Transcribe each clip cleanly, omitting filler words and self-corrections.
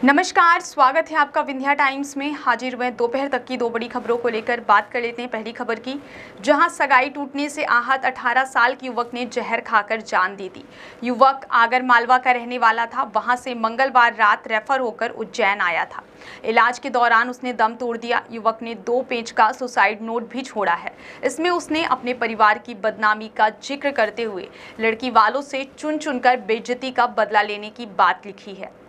नमस्कार, स्वागत है आपका विंध्या टाइम्स में। हाजिर हुए दोपहर तक की दो बड़ी खबरों को लेकर बात कर लेते हैं। पहली खबर की, जहां सगाई टूटने से आहत 18 साल के युवक ने जहर खाकर जान दे दी। युवक आगर मालवा का रहने वाला था। वहां से मंगलवार रात रेफर होकर उज्जैन आया था। इलाज के दौरान उसने दम तोड़ दिया। युवक ने 2 पेज का सुसाइड नोट भी छोड़ा है। इसमें उसने अपने परिवार की बदनामी का जिक्र करते हुए लड़की वालों से चुन चुनकर बेइज्जती का बदला लेने की बात लिखी है।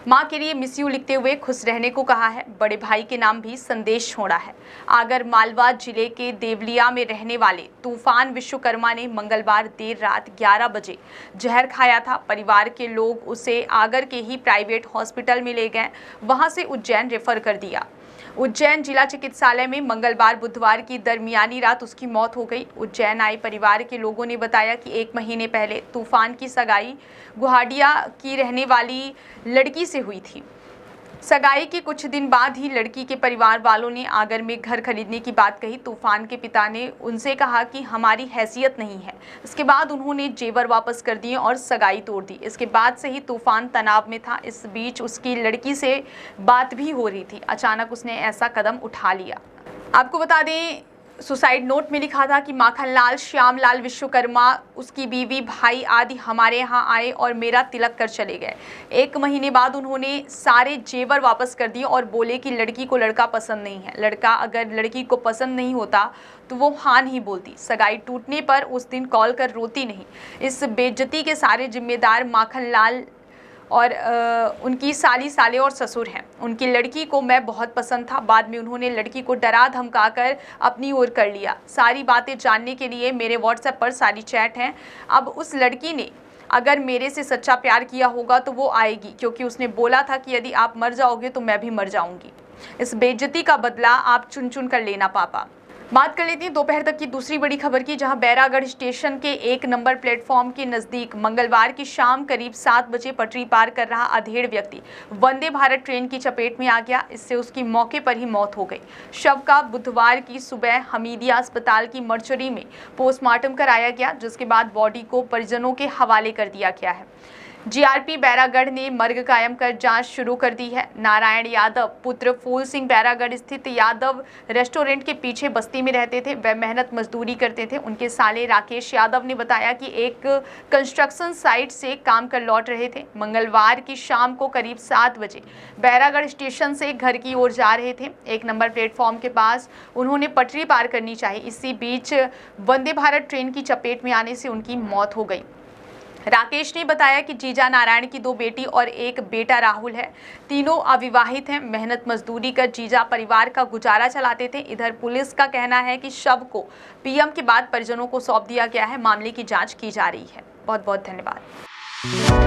मां के लिए मिस यू लिखते हुए खुश रहने को कहा है। बड़े भाई के नाम भी संदेश छोड़ा है। आगर मालवा जिले के देवलिया में रहने वाले तूफान विश्वकर्मा ने मंगलवार देर रात 11 बजे जहर खाया था। परिवार के लोग उसे आगर के ही प्राइवेट हॉस्पिटल में ले गए, वहां से उज्जैन रेफर कर दिया। उज्जैन जिला चिकित्सालय में मंगलवार बुधवार की दरमियानी रात उसकी मौत हो गई। उज्जैन आए परिवार के लोगों ने बताया कि 1 महीने पहले तूफान की सगाई गुहाडिया की रहने वाली लड़की से हुई थी। सगाई के कुछ दिन बाद ही लड़की के परिवार वालों ने आगर में घर खरीदने की बात कही। तूफान के पिता ने उनसे कहा कि हमारी हैसियत नहीं है। इसके बाद उन्होंने जेवर वापस कर दिए और सगाई तोड़ दी। इसके बाद से ही तूफान तनाव में था। इस बीच उसकी लड़की से बात भी हो रही थी। अचानक उसने ऐसा कदम उठा लिया। आपको बता दें, सुसाइड नोट में लिखा था कि माखनलाल श्यामलाल विश्वकर्मा, उसकी बीवी, भाई आदि हमारे यहाँ आए और मेरा तिलक कर चले गए। 1 महीने बाद उन्होंने सारे जेवर वापस कर दिए और बोले कि लड़की को लड़का पसंद नहीं है। लड़का अगर लड़की को पसंद नहीं होता तो वो हाँ नहीं बोलती। सगाई टूटने पर उस दिन कॉल कर रोती नहीं। इस बेइज्जती के सारे जिम्मेदार माखनलाल और उनकी साले और ससुर हैं। उनकी लड़की को मैं बहुत पसंद था। बाद में उन्होंने लड़की को डरा धमकाकर अपनी ओर कर लिया। सारी बातें जानने के लिए मेरे व्हाट्सएप पर सारी चैट हैं। अब उस लड़की ने अगर मेरे से सच्चा प्यार किया होगा तो वो आएगी, क्योंकि उसने बोला था कि यदि आप मर जाओगे तो मैं भी मर जाऊंगी। इस बेइज्जती का बदला आप चुन चुन कर लेना पापा। बात कर लेती हैं दोपहर तक की दूसरी बड़ी खबर की, जहां बैरागढ़ स्टेशन के 1 नंबर प्लेटफॉर्म के नजदीक मंगलवार की शाम करीब 7 बजे पटरी पार कर रहा अधेड़ व्यक्ति वंदे भारत ट्रेन की चपेट में आ गया। इससे उसकी मौके पर ही मौत हो गई। शव का बुधवार की सुबह हमीदिया अस्पताल की मर्चरी में पोस्टमार्टम कराया गया, जिसके बाद बॉडी को परिजनों के हवाले कर दिया गया है। जीआरपी बैरागढ़ ने मर्ग कायम कर जांच शुरू कर दी है। नारायण यादव पुत्र फूल सिंह बैरागढ़ स्थित यादव रेस्टोरेंट के पीछे बस्ती में रहते थे। वह मेहनत मजदूरी करते थे। उनके साले राकेश यादव ने बताया कि एक कंस्ट्रक्शन साइट से काम कर लौट रहे थे। मंगलवार की शाम को करीब 7 बजे बैरागढ़ स्टेशन से घर की ओर जा रहे थे। 1 नंबर प्लेटफॉर्म के पास उन्होंने पटरी पार करनी चाहिए। इसी बीच वंदे भारत ट्रेन की चपेट में आने से उनकी मौत हो गई। राकेश ने बताया कि जीजा नारायण की 2 बेटी और एक बेटा राहुल है। तीनों अविवाहित हैं। मेहनत मजदूरी कर जीजा परिवार का गुजारा चलाते थे। इधर पुलिस का कहना है कि शव को पीएम के बाद परिजनों को सौंप दिया गया है। मामले की जांच की जा रही है। बहुत बहुत धन्यवाद।